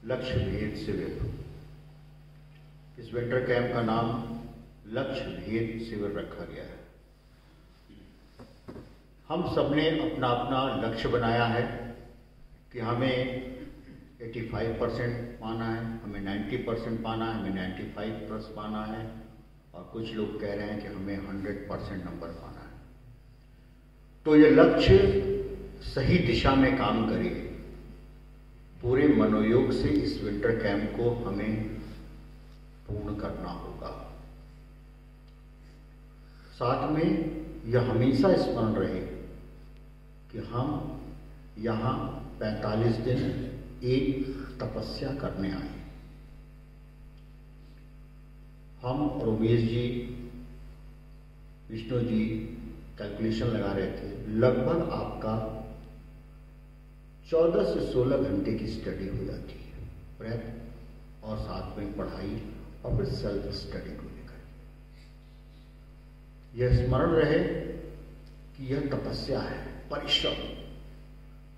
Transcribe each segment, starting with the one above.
लक्ष्य भेद शिविर। इस विंटर कैंप का नाम लक्ष्य भेद शिविर रखा गया है। हम सबने अपना अपना लक्ष्य बनाया है कि हमें 85% पाना है, हमें 90% पाना है, हमें 95+ पाना है, और कुछ लोग कह रहे हैं कि हमें 100% नंबर पाना है। तो ये लक्ष्य सही दिशा में काम करे। पूरे मनोयोग से इस विंटर कैंप को हमें पूर्ण करना होगा। साथ में यह हमेशा स्मरण रहे कि हम यहाँ 45 दिन एक तपस्या करने आए। हम और उमेश जी, विष्णु जी कैलकुलेशन लगा रहे थे, लगभग आपका 14 से 16 घंटे की स्टडी हो जाती है, प्रेप और साथ में पढ़ाई और फिर सेल्फ स्टडी को लेकर। यह स्मरण रहे कि यह तपस्या है, परिश्रम।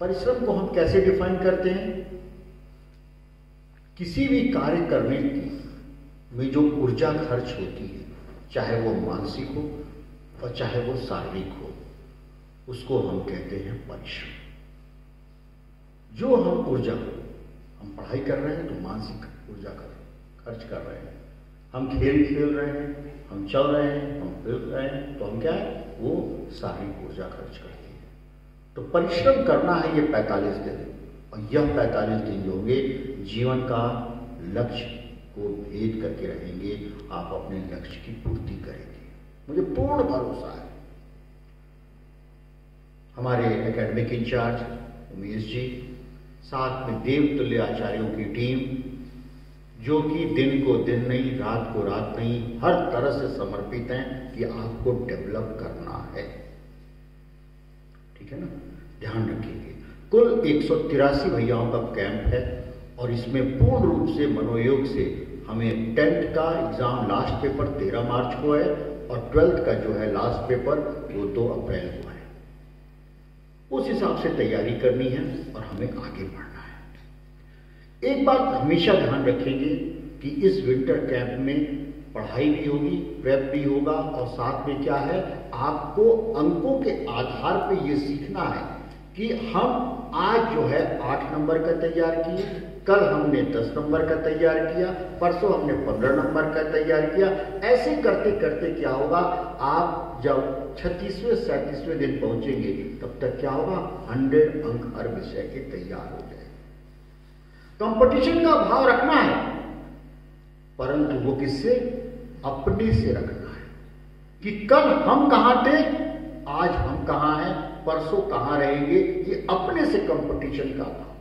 परिश्रम को हम कैसे डिफाइन करते हैं? किसी भी कार्य करने की में जो ऊर्जा खर्च होती है, चाहे वो मानसिक हो और चाहे वो शारीरिक हो, उसको हम कहते हैं परिश्रम। जो हम ऊर्जा, हम पढ़ाई कर रहे हैं तो मानसिक ऊर्जा खर्च कर रहे हैं, हम खेल खेल रहे हैं, हम चल रहे हैं, हम फिर रहे हैं, तो हम क्या है, वो शारीरिक ऊर्जा खर्च करते हैं। तो परिश्रम करना है ये 45 दिन, और यह 45 दिन जो होंगे जीवन का लक्ष्य को भेद करके रहेंगे। आप अपने लक्ष्य की पूर्ति करेंगे, मुझे पूर्ण भरोसा है। हमारे एकेडमिक इंचार्ज उमेश जी, साथ में देवतुल्य आचार्यों की टीम, जो कि दिन को दिन नहीं, रात को रात नहीं, हर तरह से समर्पित हैं कि आपको डेवलप करना है। ठीक है ना, ध्यान रखिए। कुल 183 भैयाओं का कैंप है, और इसमें पूर्ण रूप से मनोयोग से हमें 10th का एग्जाम लास्ट पेपर 13 मार्च को है, और 12th का जो है लास्ट पेपर वो 2 अप्रैल को है। उस हिसाब से तैयारी करनी है और हमें आगे बढ़ना है। एक बात हमेशा ध्यान रखेंगे कि इस विंटर कैंप में पढ़ाई भी होगी, प्रेप भी होगा, और साथ में क्या है, आपको अंकों के आधार पे ये सीखना है कि हम आज जो है 8 नंबर का तैयार किए, कल हमने 10 नंबर का तैयार किया, परसों हमने 15 नंबर का तैयार किया। ऐसे करते करते क्या होगा, आप जब 36वें 37वें दिन पहुंचेंगे तब तक क्या होगा, 100 अंक हर विषय के तैयार हो जाए। कंपटीशन का भाव रखना है, परंतु वो किससे, अपने से रखना है कि कल हम कहां थे, आज हम कहां हैं, परसों कहां रहेंगे। ये अपने से कंपटीशन का भाव,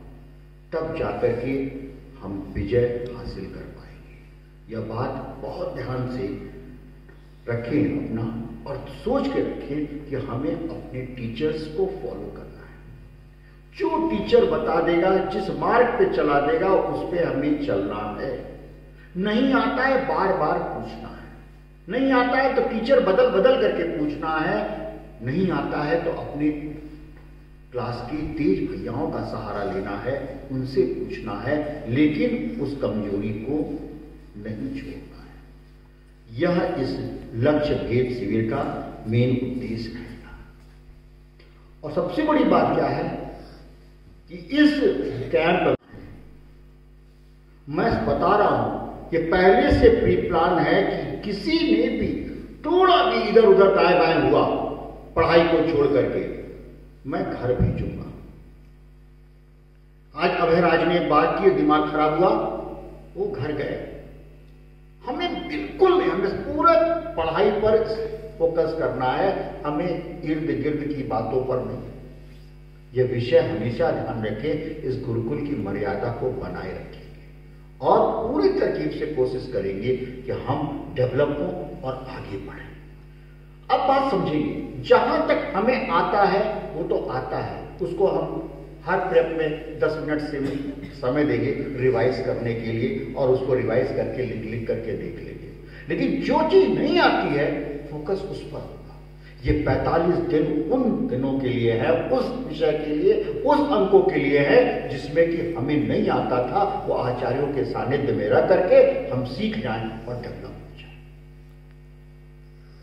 तब जाकर के हम विजय हासिल कर पाएंगे। यह बात बहुत ध्यान से रखें अपना, और सोच के रखें कि हमें अपने टीचर्स को फॉलो करना है। जो टीचर बता देगा, जिस मार्ग पे चला देगा, उस पे हमें चलना है। नहीं आता है बार बार पूछना है, नहीं आता है तो टीचर बदल बदल करके पूछना है, नहीं आता है तो अपने क्लास के तेज भैयाओं का सहारा लेना है, उनसे पूछना है, लेकिन उस कमजोरी को नहीं छोड़ना है। यह इस लक्ष्य भेद शिविर का मेन उद्देश्य रहेगा। और सबसे बड़ी बात क्या है कि इस कैंप मैं बता रहा हूं कि पहले से प्री प्लान है कि किसी ने भी थोड़ा भी इधर उधर दाएं बाएं हुआ, पढ़ाई को छोड़ करके मैं घर भेजूंगा। आज अभयराज ने बात की, दिमाग खराब हुआ, वो घर गए। हमें बिल्कुल नहीं, हमें पूरा पढ़ाई पर फोकस करना है, हमें इर्द गिर्द की बातों पर नहीं। यह विषय हमेशा ध्यान रखें, इस गुरुकुल की मर्यादा को बनाए रखेंगे और पूरी तरकीब से कोशिश करेंगे कि हम डेवलप हों और आगे बढ़ें। अब बात समझिए, जहां तक हमें आता है वो तो आता है, उसको हम हर प्रेप में 10 मिनट से समय देंगे रिवाइज करने के लिए, और उसको रिवाइज करके लिख करके देख लेंगे। लेकिन जो चीज नहीं आती है, फोकस उस पर होगा। ये 45 दिन उन दिनों के लिए है, उस विषय के लिए, उस अंकों के लिए है जिसमें कि हमें नहीं आता था, वो आचार्यों के सानिध्य में रह करके हम सीख जाएं और डेवलप हो जाए।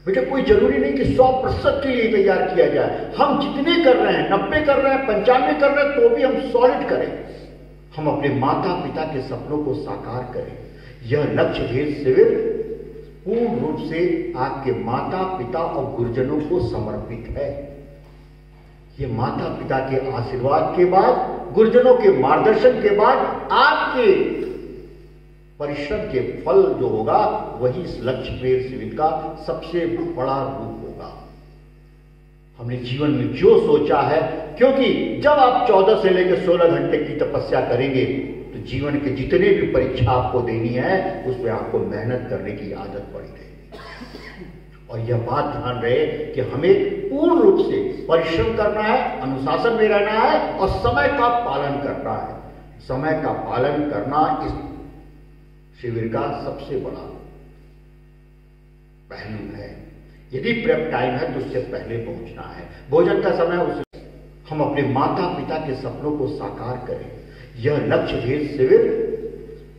बेटा कोई जरूरी नहीं कि 100% के लिए तैयार किया जाए। हम जितने कर रहे हैं, 90 कर रहे हैं, 95 कर रहे हैं, तो भी हम सॉलिड करें। हम अपने माता पिता के सपनों को साकार करें। यह लक्ष्य भेद शिविर पूर्ण रूप से आपके माता पिता और गुरुजनों को समर्पित है। ये माता पिता के आशीर्वाद के बाद, गुरुजनों के मार्गदर्शन के बाद आपके परिश्रम के फल जो होगा वही इस लक्ष्य भेद शिविर का सबसे बड़ा रूप होगा। हमने जीवन में जो सोचा है, क्योंकि जब आप 14 से लेकर 16 घंटे की तपस्या करेंगे तो जीवन के जितने भी परीक्षा आपको देनी है उसमें आपको मेहनत करने की आदत पड़ी रहेगी। और यह बात ध्यान रहे कि हमें पूर्ण रूप से परिश्रम करना है, अनुशासन में रहना है और समय का पालन करना है। समय का पालन करना इस शिविर का सबसे बड़ा पहलू है। यदि प्रेप टाइम है तो उससे पहले पहुंचना है। भोजन का समय उससे हम अपने माता पिता के सपनों को साकार करें। यह लक्ष्य भेद शिविर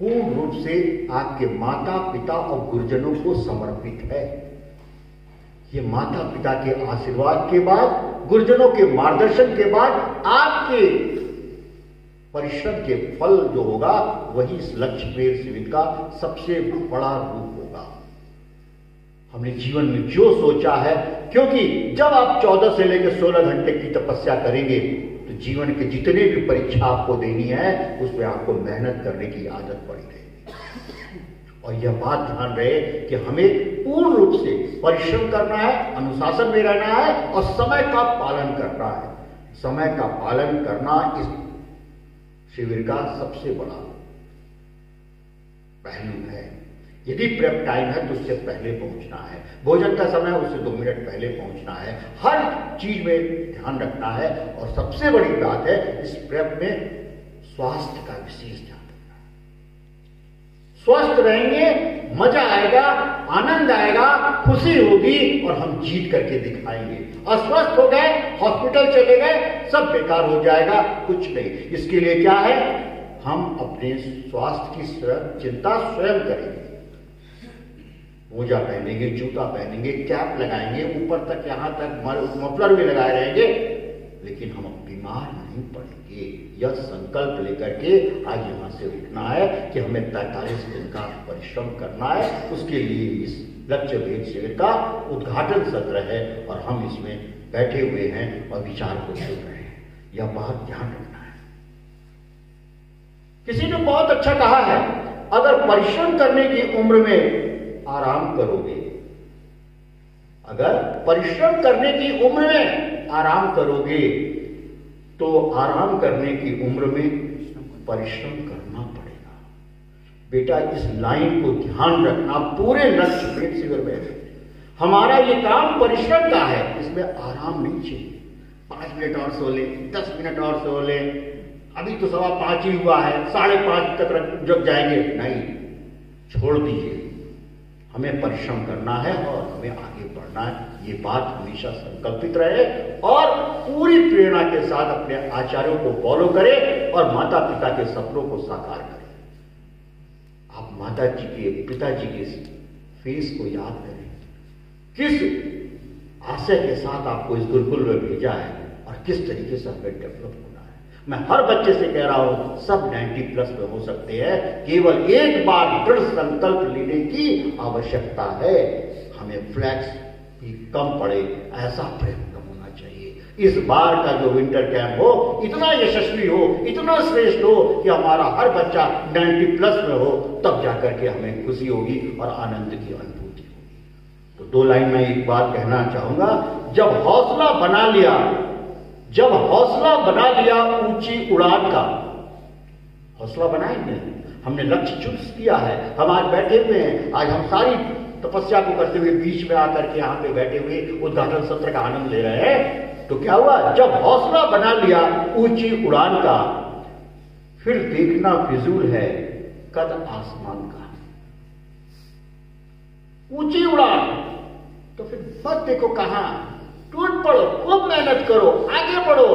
पूर्ण रूप से आपके माता पिता और गुरुजनों को समर्पित है। ये माता पिता के आशीर्वाद के बाद, गुरुजनों के मार्गदर्शन के बाद आपके परिश्रम के फल जो होगा वही इस लक्ष्य भेद शिविर का सबसे बड़ा रूप होगा। हमने जीवन में जो सोचा है, क्योंकि जब आप 14 से लेकर 16 घंटे की तपस्या करेंगे तो जीवन के जितने भी परीक्षा आपको देनी है उसमें आपको मेहनत करने की आदत पड़ी रहेगी। और यह बात ध्यान रहे कि हमें पूर्ण रूप से परिश्रम करना है, अनुशासन में रहना है और समय का पालन करना है। समय का पालन करना इस शिविर का सबसे बड़ा पहलू है। यदि प्रेप टाइम है तो उससे पहले पहुंचना है। भोजन का समय उससे 2 मिनट पहले पहुंचना है। हर चीज में ध्यान रखना है। और सबसे बड़ी बात है इस प्रेप में स्वास्थ्य का विशेष ध्यान रखना है। स्वस्थ रहेंगे, मजा आएगा, आनंद आएगा, खुशी होगी और हम जीत करके दिखाएंगे। अस्वस्थ हो गए, हॉस्पिटल चले गए, सब बेकार हो जाएगा, कुछ नहीं। इसके लिए क्या है, हम अपने स्वास्थ्य की चिंता स्वयं करेंगे। मोजा पहनेंगे, जूता पहनेंगे, कैप लगाएंगे, ऊपर तक यहां तक मफलर भी लगाए रहेंगे, लेकिन हम बीमार नहीं पड़ेंगे। यह संकल्प लेकर के आज यहां से उठना है कि हमें 43 दिन का परिश्रम करना है। उसके लिए इस लक्ष्य भेद शिविर का उद्घाटन सत्र है और हम इसमें बैठे हुए हैं और विचार को सुन रहे हैं। यह बात ध्यान रखना है। किसी ने बहुत अच्छा कहा है, अगर परिश्रम करने की उम्र में आराम करोगे, अगर परिश्रम करने की उम्र में आराम करोगे तो आराम करने की उम्र में परिश्रम करना पड़ेगा। बेटा इस लाइन को ध्यान रखना। पूरे लक्ष्य भेद शिविर में हमारा ये काम परिश्रम का है, इसमें आराम नहीं चाहिए। 5 मिनट और सो ले, 10 मिनट और सो ले, अभी तो 5:15 ही हुआ है, 5:30 तक जग जाएंगे, नहीं, छोड़ दीजिए। हमें परिश्रम करना है और हमें आगे बढ़ना है। ये बात हमेशा संकल्पित रहे और पूरी प्रेरणा के साथ अपने आचार्यों को फॉलो करें और माता पिता के सपनों को साकार करें। आप माता जी के, पिताजी के फेस को याद करें, किस आशय के साथ आपको इस गुरुकुल में भेजा है और किस तरीके से हमें डेवलप होना है। मैं हर बच्चे से कह रहा हूं, सब 90+ में हो सकते हैं, केवल एक बार दृढ़ संकल्प लेने की आवश्यकता है। हमें फ्लैक्स भी कम पड़े ऐसा प्रयत्न होना चाहिए। इस बार का जो विंटर कैंप हो इतना यशस्वी हो, इतना श्रेष्ठ हो कि हमारा हर बच्चा 90+ में हो, तब जाकर के हमें खुशी होगी और आनंद की अनुभूति होगी। तो 2 लाइन में एक बात कहना चाहूंगा, जब हौसला बना लिया ऊंची उड़ान का, हौसला बनाएंगे। हमने लक्ष्य चुन किया है, हम आज बैठे हुए हैं, आज हम सारी तपस्या को करते हुए बीच में आकर के यहाँ पे बैठे हुए उद्घाटन सत्र का आनंद ले रहे हैं। तो क्या हुआ, जब हौसला बना लिया ऊंची उड़ान का, फिर देखना फिजूल है कद आसमान का। ऊंची उड़ान तो फिर मत देखो कहां, टूट पड़ो, खूब मेहनत करो, आगे बढ़ो।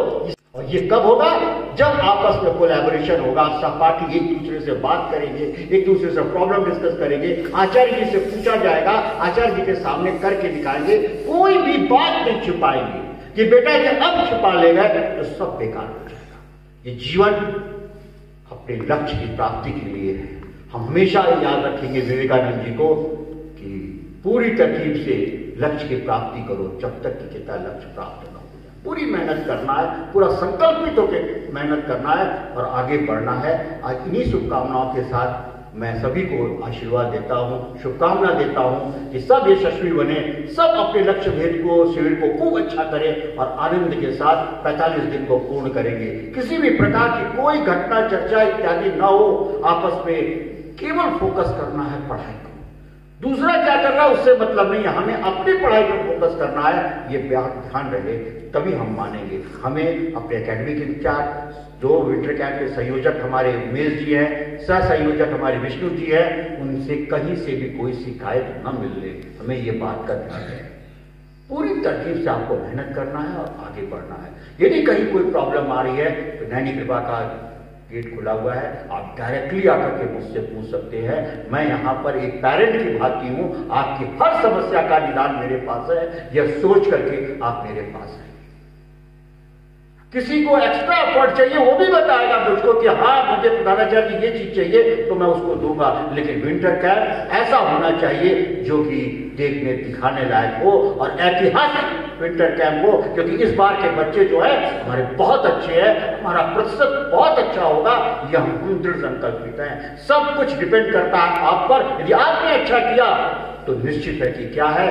और ये कब होगा? जब आपस में कोलैबोरेशन होगा, सहपाठी एक दूसरे से बात करेंगे, एक दूसरे से प्रॉब्लम डिस्कस करेंगे, आचार्य जी से पूछा जाएगा, आचार्य जी के सामने करके दिखाएंगे, कोई भी बात नहीं छिपाएंगे कि बेटा ये अब छिपा ले गए तो सब बेकार हो जाएगा। ये जीवन अपने लक्ष्य की प्राप्ति के लिए है। हम हमेशा याद रखेंगे विवेकानंद जी को कि पूरी तरकीब से लक्ष्य की प्राप्ति करो जब तक कि कितना लक्ष्य प्राप्त न हो जाए। पूरी मेहनत करना है, पूरा संकल्पित होकर मेहनत करना है और आगे बढ़ना है। आज इन्हीं शुभकामनाओं के साथ मैं सभी को आशीर्वाद देता हूं, शुभकामना देता हूं कि सब यशस्वी बने, सब अपने लक्ष्य भेद को, शिविर को खूब अच्छा करें और आनंद के साथ 45 दिन को पूर्ण करेंगे। किसी भी प्रकार की कोई घटना, चर्चा इत्यादि न हो, आपस में केवल फोकस करना है पढ़ाई को। दूसरा क्या कर रहा है उससे मतलब नहीं है, हमें अपनी पढ़ाई पर फोकस करना है। ये ध्यान रहे, तभी हम मानेंगे। हमें अपने एकेडमिक इंचार्ज, जो विंटर कैंप के संयोजक हमारे उमेश जी हैं, सह संयोजक हमारे विष्णु जी हैं, उनसे कहीं से भी कोई शिकायत न मिलने, हमें ये बात का ध्यान है। पूरी तरकीब से आपको मेहनत करना है और आगे बढ़ना है। यदि कहीं कोई प्रॉब्लम आ रही है तो नैनी कृपा का गेट खुला हुआ है, आप डायरेक्टली आकर के मुझसे पूछ सकते हैं। मैं यहाँ पर एक पेरेंट की भांति हूँ, आपकी हर समस्या का निदान मेरे पास है, यह सोच करके आप मेरे पास हैं। किसी को एक्स्ट्रा एफर्ट चाहिए वो भी बताएगा मुझको कि हाँ मुझे प्रधानाचार्य जी ये चीज चाहिए तो मैं उसको दूंगा। लेकिन विंटर कैंप ऐसा होना चाहिए जो कि देखने दिखाने लायक हो और ऐतिहासिक विंटर कैंप हो, क्योंकि इस बार के बच्चे जो है हमारे बहुत अच्छे हैं, हमारा प्रतिशत बहुत अच्छा होगा, यह हम दृढ़ संकल्पित हैं। सब कुछ डिपेंड करता है आप पर। यदि आपने अच्छा किया तो निश्चित है कि क्या है,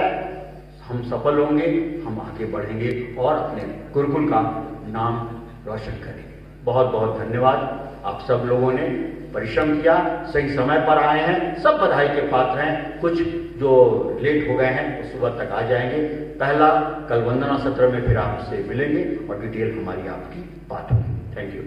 हम सफल होंगे, हम आगे बढ़ेंगे और अपने गुरुकुल का नाम रोशन करेंगे। बहुत बहुत धन्यवाद। आप सब लोगों ने परिश्रम किया, सही समय पर आए हैं, सब बधाई के पात्र हैं। कुछ जो लेट हो गए हैं वो सुबह तक आ जाएंगे। पहला कल वंदना सत्र में फिर आपसे मिलेंगे और डिटेल हमारी आपकी बात होगी। Thank you.